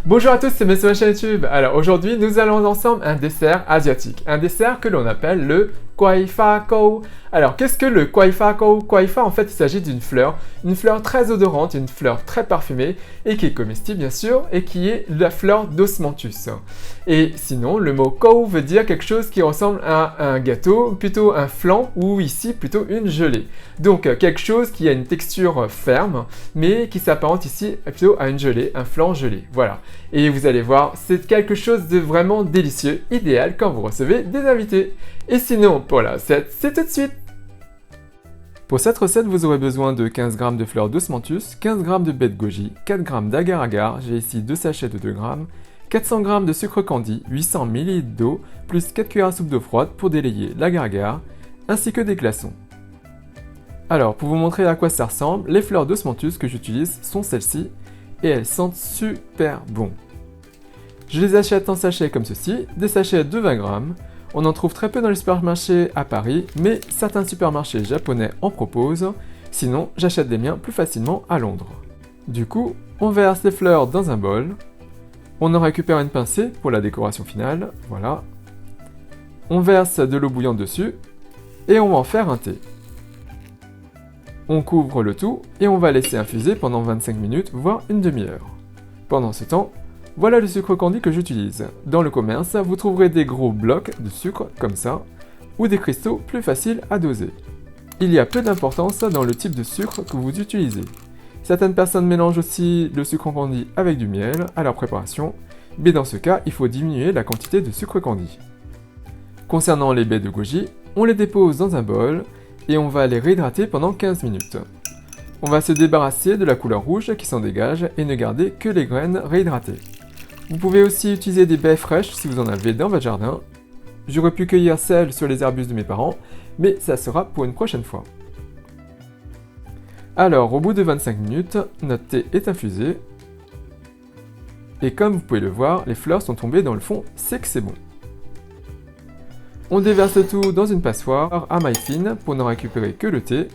Bonjour à tous, c'est Monsieur sur la chaîne YouTube. Alors aujourd'hui, nous allons ensemble un dessert asiatique, un dessert que l'on appelle le Kwai Fa Kou. Alors qu'est-ce que le Kwai Fa Kou? Kwai Fa, en fait, il s'agit d'une fleur très odorante, une fleur très parfumée et qui est comestible bien sûr et qui est la fleur d'osmanthus. Et sinon, le mot Kou veut dire quelque chose qui ressemble à un gâteau, plutôt un flan ou ici plutôt une gelée. Donc quelque chose qui a une texture ferme mais qui s'apparente ici plutôt à une gelée, un flan gelé. Voilà. Et vous allez voir, c'est quelque chose de vraiment délicieux, idéal quand vous recevez des invités. Et sinon, pour la recette, c'est tout de suite. Pour cette recette, vous aurez besoin de 15 g de fleurs d'osmanthus, 15 g de baies de goji, 4 g d'agar-agar, j'ai ici 2 sachets de 2 g, 400 g de sucre candi, 800 ml d'eau, plus 4 cuillères à soupe d'eau froide pour délayer l'agar-agar, ainsi que des glaçons. Alors, pour vous montrer à quoi ça ressemble, les fleurs d'osmanthus que j'utilise sont celles-ci, et elles sentent super bon. Je les achète en sachets comme ceci, des sachets de 20 g. On en trouve très peu dans les supermarchés à Paris, mais certains supermarchés japonais en proposent, sinon j'achète des miens plus facilement à Londres. Du coup, on verse les fleurs dans un bol, on en récupère une pincée pour la décoration finale, voilà. On verse de l'eau bouillante dessus, et on va en faire un thé. On couvre le tout et on va laisser infuser pendant 25 minutes, voire une demi-heure. Pendant ce temps, voilà le sucre candi que j'utilise. Dans le commerce, vous trouverez des gros blocs de sucre comme ça, ou des cristaux plus faciles à doser. Il y a peu d'importance dans le type de sucre que vous utilisez. Certaines personnes mélangent aussi le sucre candi avec du miel à leur préparation, mais dans ce cas, il faut diminuer la quantité de sucre candi. Concernant les baies de goji, on les dépose dans un bol, et on va les réhydrater pendant 15 minutes. On va se débarrasser de la couleur rouge qui s'en dégage et ne garder que les graines réhydratées. Vous pouvez aussi utiliser des baies fraîches si vous en avez dans votre jardin. J'aurais pu cueillir celles sur les arbustes de mes parents, mais ça sera pour une prochaine fois. Alors, au bout de 25 minutes, notre thé est infusé. Et comme vous pouvez le voir, les fleurs sont tombées dans le fond, c'est que c'est bon. On déverse le tout dans une passoire à maille fine pour ne récupérer que le thé.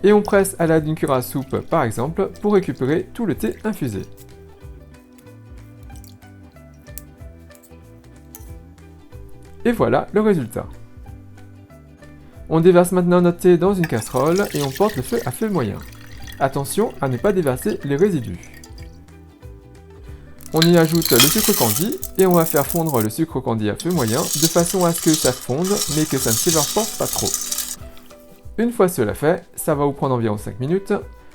Et on presse à l'aide d'une cuillère à soupe par exemple pour récupérer tout le thé infusé. Et voilà le résultat. On déverse maintenant notre thé dans une casserole et on porte le feu à feu moyen. Attention à ne pas déverser les résidus. On y ajoute le sucre candi et on va faire fondre le sucre candi à feu moyen de façon à ce que ça fonde mais que ça ne s'évaporte pas trop. Une fois cela fait, ça va vous prendre environ 5 minutes,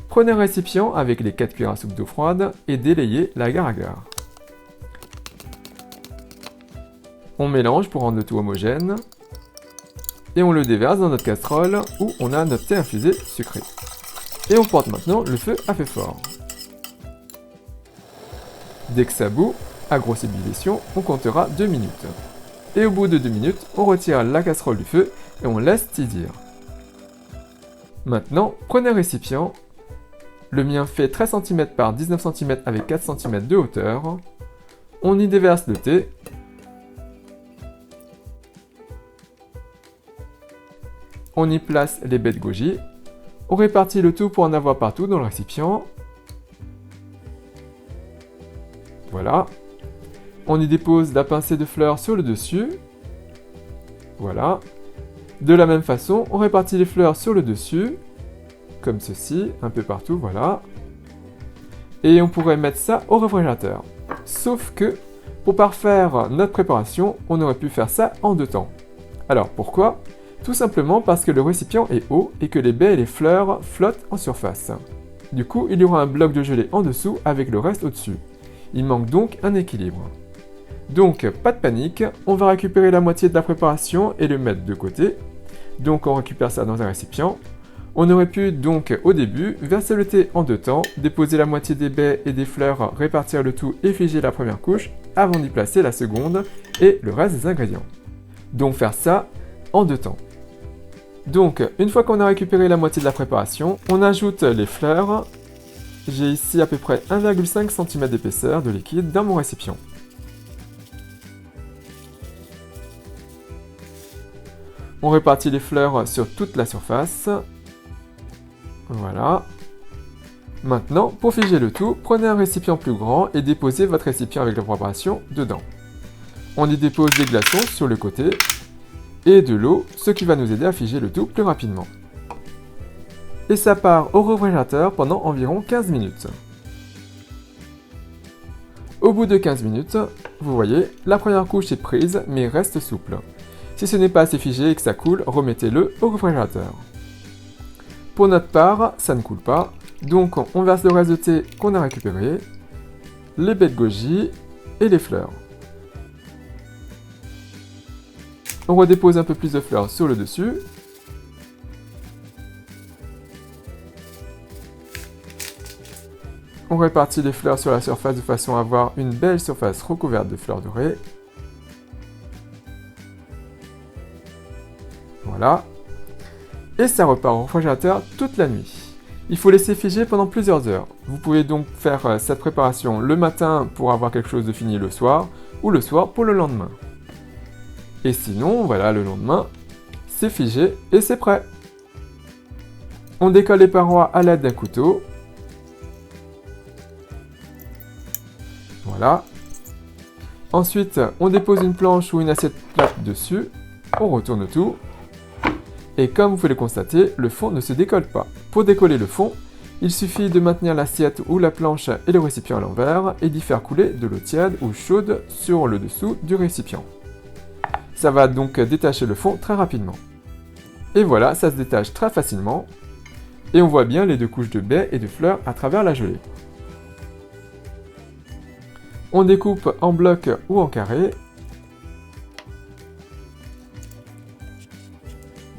prenez un récipient avec les 4 cuillères à soupe d'eau froide et délayez l'agar-agar. On mélange pour rendre le tout homogène et on le déverse dans notre casserole où on a notre thé infusé sucré. Et on porte maintenant le feu à feu fort. Dès que ça bout, à grosse ébullition, on comptera 2 minutes. Et au bout de 2 minutes, on retire la casserole du feu et on laisse tiédir. Maintenant, prenez un récipient. Le mien fait 13 cm par 19 cm avec 4 cm de hauteur. On y déverse le thé. On y place les baies de goji. On répartit le tout pour en avoir partout dans le récipient. Voilà. On y dépose la pincée de fleurs sur le dessus. Voilà. De la même façon, on répartit les fleurs sur le dessus, comme ceci, un peu partout, voilà. Et on pourrait mettre ça au réfrigérateur. Sauf que, pour parfaire notre préparation, on aurait pu faire ça en 2 temps. Alors pourquoi? Tout simplement parce que le récipient est haut et que les baies et les fleurs flottent en surface. Du coup, il y aura un bloc de gelée en dessous avec le reste au-dessus. Il manque donc un équilibre. Donc, pas de panique, on va récupérer la moitié de la préparation et le mettre de côté. Donc on récupère ça dans un récipient. On aurait pu donc au début verser le thé en 2 temps, déposer la moitié des baies et des fleurs, répartir le tout et figer la première couche avant d'y placer la seconde et le reste des ingrédients. Donc faire ça en 2 temps. Donc une fois qu'on a récupéré la moitié de la préparation, on ajoute les fleurs. J'ai ici à peu près 1,5 cm d'épaisseur de liquide dans mon récipient. On répartit les fleurs sur toute la surface. Voilà. Maintenant, pour figer le tout, prenez un récipient plus grand et déposez votre récipient avec la préparation dedans. On y dépose des glaçons sur le côté et de l'eau, ce qui va nous aider à figer le tout plus rapidement. Et ça part au réfrigérateur pendant environ 15 minutes. Au bout de 15 minutes, vous voyez, la première couche est prise mais reste souple. Si ce n'est pas assez figé et que ça coule, remettez-le au réfrigérateur. Pour notre part, ça ne coule pas, donc on verse le reste de thé qu'on a récupéré, les baies de goji et les fleurs. On redépose un peu plus de fleurs sur le dessus. On répartit les fleurs sur la surface de façon à avoir une belle surface recouverte de fleurs dorées. Voilà. Et ça repart au réfrigérateur toute la nuit. Il faut laisser figer pendant plusieurs heures. Vous pouvez donc faire cette préparation le matin pour avoir quelque chose de fini le soir, ou le soir pour le lendemain. Et sinon, voilà, le lendemain, c'est figé et c'est prêt. On décolle les parois à l'aide d'un couteau. Voilà. Ensuite, on dépose une planche ou une assiette plate dessus. On retourne tout. Et comme vous pouvez le constater, le fond ne se décolle pas. Pour décoller le fond, il suffit de maintenir l'assiette ou la planche et le récipient à l'envers et d'y faire couler de l'eau tiède ou chaude sur le dessous du récipient. Ça va donc détacher le fond très rapidement. Et voilà, ça se détache très facilement. Et on voit bien les deux couches de baies et de fleurs à travers la gelée. On découpe en blocs ou en carrés.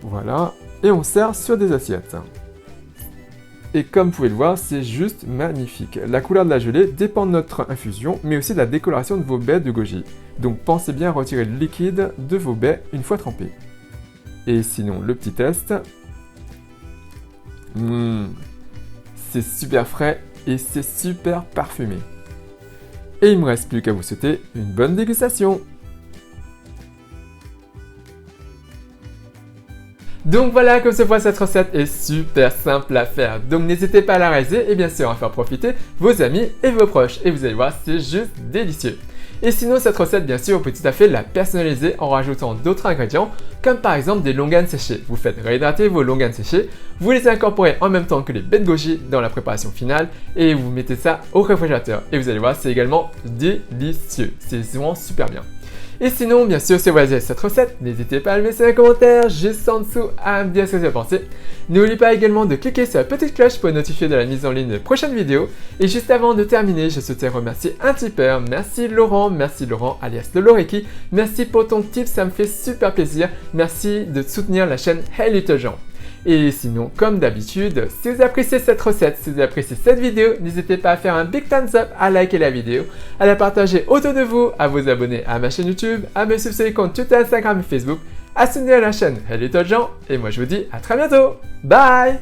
Voilà, et on sert sur des assiettes. Et comme vous pouvez le voir, c'est juste magnifique. La couleur de la gelée dépend de notre infusion, mais aussi de la décoloration de vos baies de goji. Donc pensez bien à retirer le liquide de vos baies une fois trempées. Et sinon, le petit test. C'est super frais et c'est super parfumé. Et il ne me reste plus qu'à vous souhaiter une bonne dégustation. Donc voilà, comme ce fois cette recette est super simple à faire. Donc n'hésitez pas à la réaliser et bien sûr à faire profiter vos amis et vos proches. Et vous allez voir, c'est juste délicieux. Et sinon, cette recette, bien sûr, vous pouvez tout à fait la personnaliser en rajoutant d'autres ingrédients, comme par exemple des longanes séchées. Vous faites réhydrater vos longanes séchées, vous les incorporez en même temps que les baies de goji dans la préparation finale et vous mettez ça au réfrigérateur. Et vous allez voir, c'est également délicieux. C'est vraiment super bien. Et sinon, bien sûr, si vous avez cette recette, n'hésitez pas à le mettre un commentaire juste en dessous à me dire ce que vous en pensez. N'oubliez pas également de cliquer sur la petite cloche pour être notifié de la mise en ligne de prochaines vidéos. Et juste avant de terminer, je souhaitais remercier un tipeur. Merci Laurent alias Loloreki. Merci pour ton tip, ça me fait super plaisir. Merci de soutenir la chaîne Hey Little Jean. Et sinon, comme d'habitude, si vous appréciez cette recette, si vous appréciez cette vidéo, n'hésitez pas à faire un big thumbs up, à liker la vidéo, à la partager autour de vous, à vous abonner à ma chaîne YouTube, à me suivre sur les comptes Twitter, Instagram et Facebook, à soutenir la chaîne Hey Little Jean, et moi je vous dis à très bientôt. Bye!